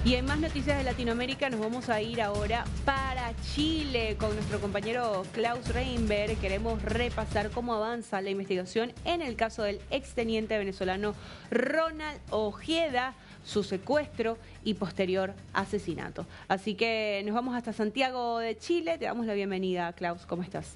Y en más noticias de Latinoamérica nos vamos a ir ahora para Chile con nuestro compañero Klaus Reinberg. Queremos repasar cómo avanza la investigación en el caso del exteniente venezolano Ronald Ojeda, su secuestro y posterior asesinato. Así que nos vamos hasta Santiago de Chile. Te damos la bienvenida, Klaus. ¿Cómo estás?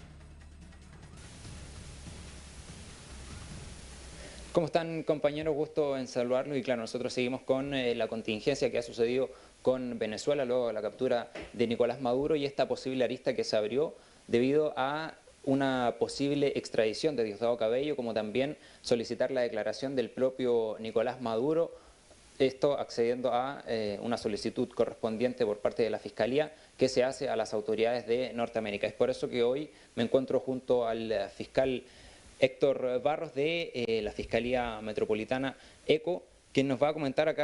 ¿Cómo están, compañeros? Gusto en saludarlos. Y claro, nosotros seguimos con la contingencia que ha sucedido con Venezuela luego de la captura de Nicolás Maduro y esta posible arista que se abrió debido a una posible extradición de Diosdado Cabello, como también solicitar la declaración del propio Nicolás Maduro, esto accediendo a una solicitud correspondiente por parte de la Fiscalía que se hace a las autoridades de Norteamérica. Es por eso que hoy me encuentro junto al fiscal Héctor Barros de la Fiscalía Metropolitana ECO, quien nos va a comentar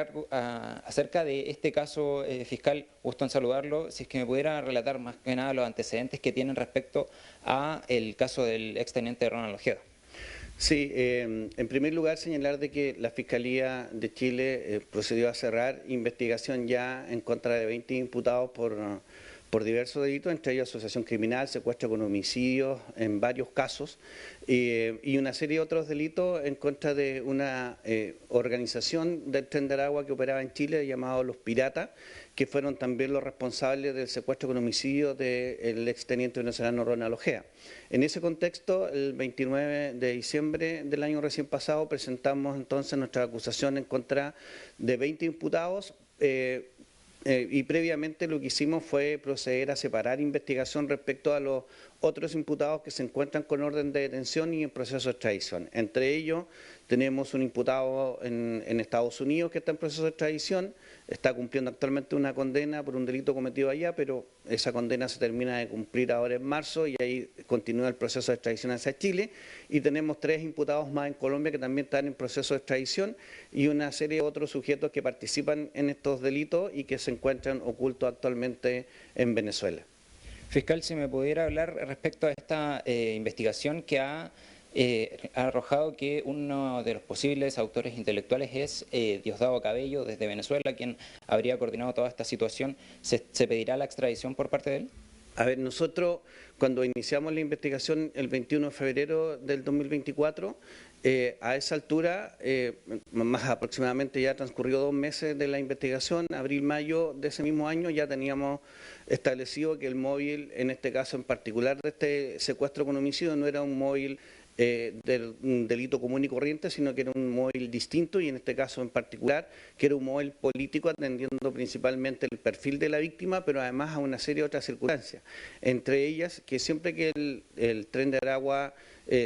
acerca de este caso. Fiscal, gusto en saludarlo. Si es que me pudiera relatar más que nada los antecedentes que tienen respecto a el caso del exteniente Ronald Ojeda. Sí, en primer lugar señalar de que la Fiscalía de Chile procedió a cerrar investigación ya en contra de 20 imputados por diversos delitos, entre ellos asociación criminal, secuestro con homicidios en varios casos y una serie de otros delitos en contra de una organización del Tren de Aragua que operaba en Chile llamado Los Piratas, que fueron también los responsables del secuestro con homicidio del exteniente venezolano Ronald Ojeda. En ese contexto, el 29 de diciembre del año recién pasado, presentamos entonces nuestra acusación en contra de 20 imputados, y previamente lo que hicimos fue proceder a separar investigación respecto a los otros imputados que se encuentran con orden de detención y en proceso de extradición. Entre ellos tenemos un imputado en Estados Unidos que está en proceso de extradición, está cumpliendo actualmente una condena por un delito cometido allá, pero esa condena se termina de cumplir ahora en marzo y ahí continúa el proceso de extradición hacia Chile. Y tenemos 3 imputados más en Colombia que también están en proceso de extradición y una serie de otros sujetos que participan en estos delitos y que se encuentran ocultos actualmente en Venezuela. Fiscal, si me pudiera hablar respecto a esta investigación que ha arrojado que uno de los posibles autores intelectuales es Diosdado Cabello desde Venezuela, quien habría coordinado toda esta situación. ¿Se pedirá la extradición por parte de él? A ver, nosotros cuando iniciamos la investigación el 21 de febrero del 2024, a esa altura, más aproximadamente ya transcurrió 2 meses de la investigación, abril-mayo de ese mismo año ya teníamos establecido que el móvil, en este caso en particular de este secuestro con homicidio, no era un móvil del delito común y corriente, sino que era un móvil distinto y en este caso en particular que era un móvil político atendiendo principalmente el perfil de la víctima, pero además a una serie de otras circunstancias, entre ellas que siempre que el Tren de Aragua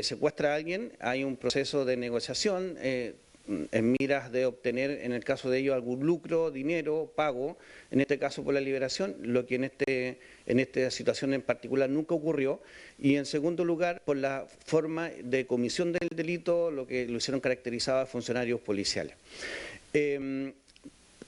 secuestra a alguien hay un proceso de negociación en miras de obtener, en el caso de ellos, algún lucro, dinero, pago, en este caso por la liberación, lo que en esta situación en particular nunca ocurrió, y en segundo lugar, por la forma de comisión del delito, lo que lo hicieron caracterizado a funcionarios policiales.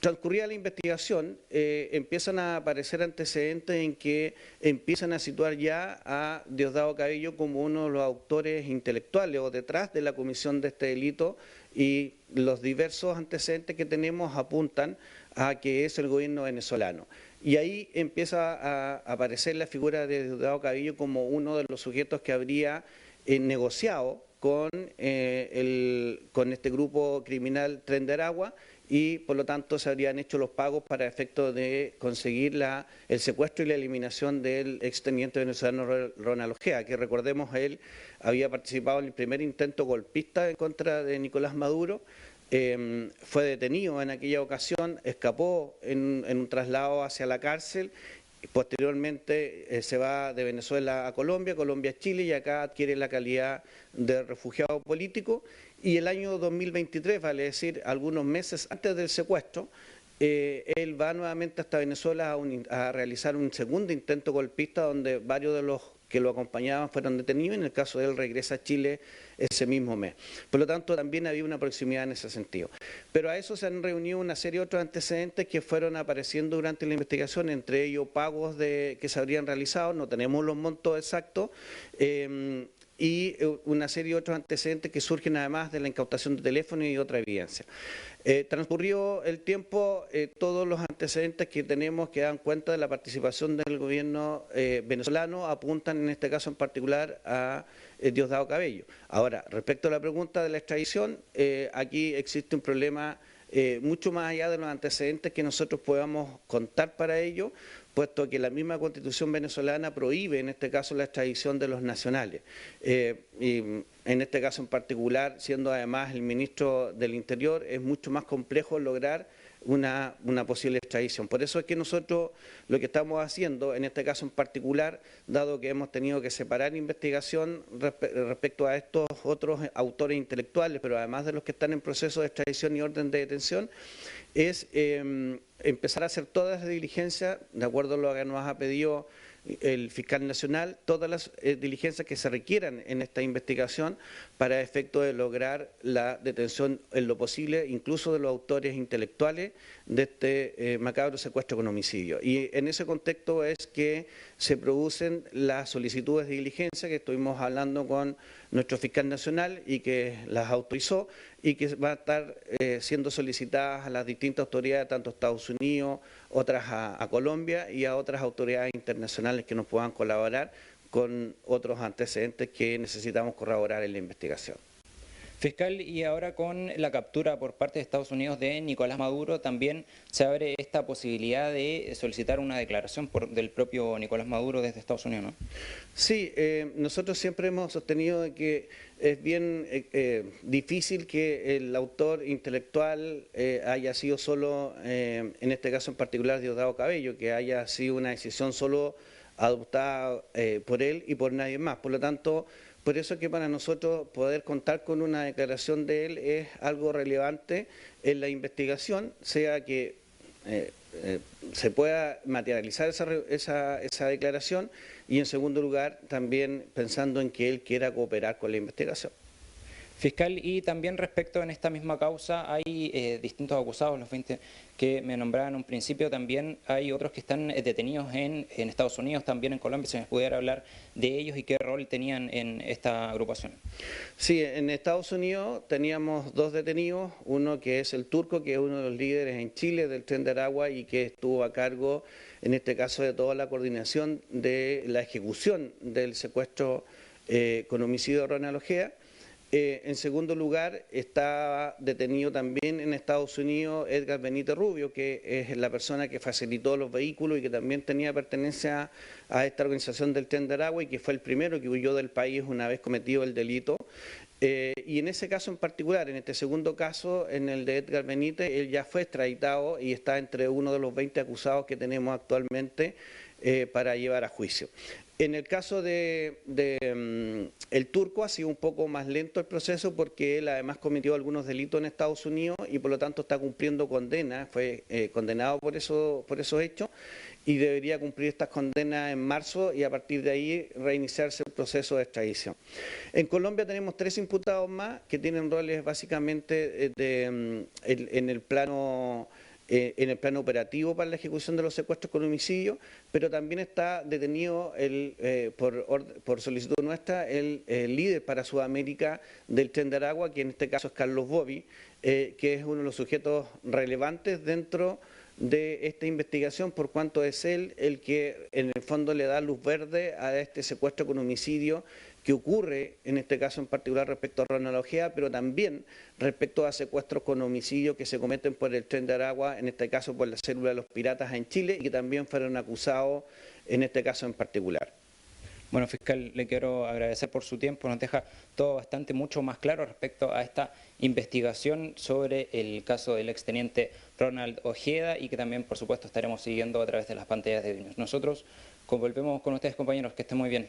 Transcurrida la investigación, empiezan a aparecer antecedentes en que empiezan a situar ya a Diosdado Cabello como uno de los autores intelectuales o detrás de la comisión de este delito, y los diversos antecedentes que tenemos apuntan a que es el gobierno venezolano. Y ahí empieza a aparecer la figura de Diosdado Cabello como uno de los sujetos que habría negociado con este grupo criminal Tren de Aragua, y por lo tanto se habrían hecho los pagos para efecto de conseguir el secuestro y la eliminación del exteniente venezolano Ronald Ojeda, que recordemos él había participado en el primer intento golpista en contra de Nicolás Maduro, fue detenido en aquella ocasión, escapó en un traslado hacia la cárcel. Posteriormente se va de Venezuela a Colombia, Colombia a Chile y acá adquiere la calidad de refugiado político, y el año 2023, vale decir algunos meses antes del secuestro, él va nuevamente hasta Venezuela a realizar un segundo intento golpista donde varios de los que lo acompañaban fueron detenidos. En el caso de él regresa a Chile ese mismo mes. Por lo tanto, también había una proximidad en ese sentido. Pero a eso se han reunido una serie de otros antecedentes que fueron apareciendo durante la investigación, entre ellos pagos que se habrían realizado, no tenemos los montos exactos, y una serie de otros antecedentes que surgen además de la incautación de teléfono y otra evidencia. Transcurrido el tiempo, todos los antecedentes que tenemos que dan cuenta de la participación del gobierno venezolano apuntan en este caso en particular a Diosdado Cabello. Ahora, respecto a la pregunta de la extradición, aquí existe un problema mucho más allá de los antecedentes que nosotros podamos contar para ello, puesto que la misma Constitución venezolana prohíbe en este caso la extradición de los nacionales. Y en este caso en particular, siendo además el ministro del Interior, es mucho más complejo lograr una posible extradición. Por eso es que nosotros lo que estamos haciendo, en este caso en particular, dado que hemos tenido que separar investigación respecto a estos otros autores intelectuales, pero además de los que están en proceso de extradición y orden de detención, es empezar a hacer todas las diligencias, de acuerdo a lo que nos ha pedido el fiscal nacional, todas las diligencias que se requieran en esta investigación para efecto de lograr la detención en lo posible, incluso de los autores intelectuales de este macabro secuestro con homicidio. Y en ese contexto es que se producen las solicitudes de diligencia que estuvimos hablando con nuestro fiscal nacional y que las autorizó y que va a estar siendo solicitadas a las distintas autoridades, tanto a Estados Unidos, otras a Colombia y a otras autoridades internacionales que nos puedan colaborar con otros antecedentes que necesitamos corroborar en la investigación. Fiscal, y ahora con la captura por parte de Estados Unidos de Nicolás Maduro, también se abre esta posibilidad de solicitar una declaración del propio Nicolás Maduro desde Estados Unidos, ¿no? Sí, nosotros siempre hemos sostenido que es bien difícil que el autor intelectual haya sido solo, en este caso en particular, Diosdado Cabello, que haya sido una decisión solo adoptada por él y por nadie más. Por lo tanto, por eso es que para nosotros poder contar con una declaración de él es algo relevante en la investigación, sea que se pueda materializar esa declaración y en segundo lugar también pensando en que él quiera cooperar con la investigación. Fiscal, y también respecto en esta misma causa hay distintos acusados, los 20 que me nombraban en un principio, también hay otros que están detenidos en Estados Unidos, también en Colombia, si me pudiera hablar de ellos y qué rol tenían en esta agrupación. Sí, en Estados Unidos teníamos 2 detenidos, uno que es el Turco, que es uno de los líderes en Chile del Tren de Aragua y que estuvo a cargo, en este caso, de toda la coordinación de la ejecución del secuestro con homicidio de Ronald Ojeda. En segundo lugar, está detenido también en Estados Unidos Edgar Benítez Rubio, que es la persona que facilitó los vehículos y que también tenía pertenencia a esta organización del Tren de Aragua y que fue el primero que huyó del país una vez cometido el delito. Y en ese caso en particular, en este segundo caso, en el de Edgar Benítez, él ya fue extraditado y está entre uno de los 20 acusados que tenemos actualmente para llevar a juicio. En el caso de el Turco ha sido un poco más lento el proceso porque él además cometió algunos delitos en Estados Unidos y por lo tanto está cumpliendo condena, fue condenado por esos hechos y debería cumplir estas condenas en marzo y a partir de ahí reiniciarse el proceso de extradición. En Colombia tenemos 3 imputados más que tienen roles básicamente en el plano operativo para la ejecución de los secuestros con homicidio, pero también está detenido por solicitud nuestra el líder para Sudamérica del Tren de Aragua, que en este caso es Carlos Bobby, que es uno de los sujetos relevantes dentro de esta investigación, por cuanto es él el que en el fondo le da luz verde a este secuestro con homicidio que ocurre en este caso en particular respecto a Ronald Ojeda, pero también respecto a secuestros con homicidio que se cometen por el Tren de Aragua, en este caso por la célula de los piratas en Chile y que también fueron acusados en este caso en particular. Bueno, fiscal, le quiero agradecer por su tiempo, nos deja todo mucho más claro respecto a esta investigación sobre el caso del exteniente Ronald Ojeda y que también, por supuesto, estaremos siguiendo a través de las pantallas de News. Nosotros volvemos con ustedes, compañeros, que estén muy bien.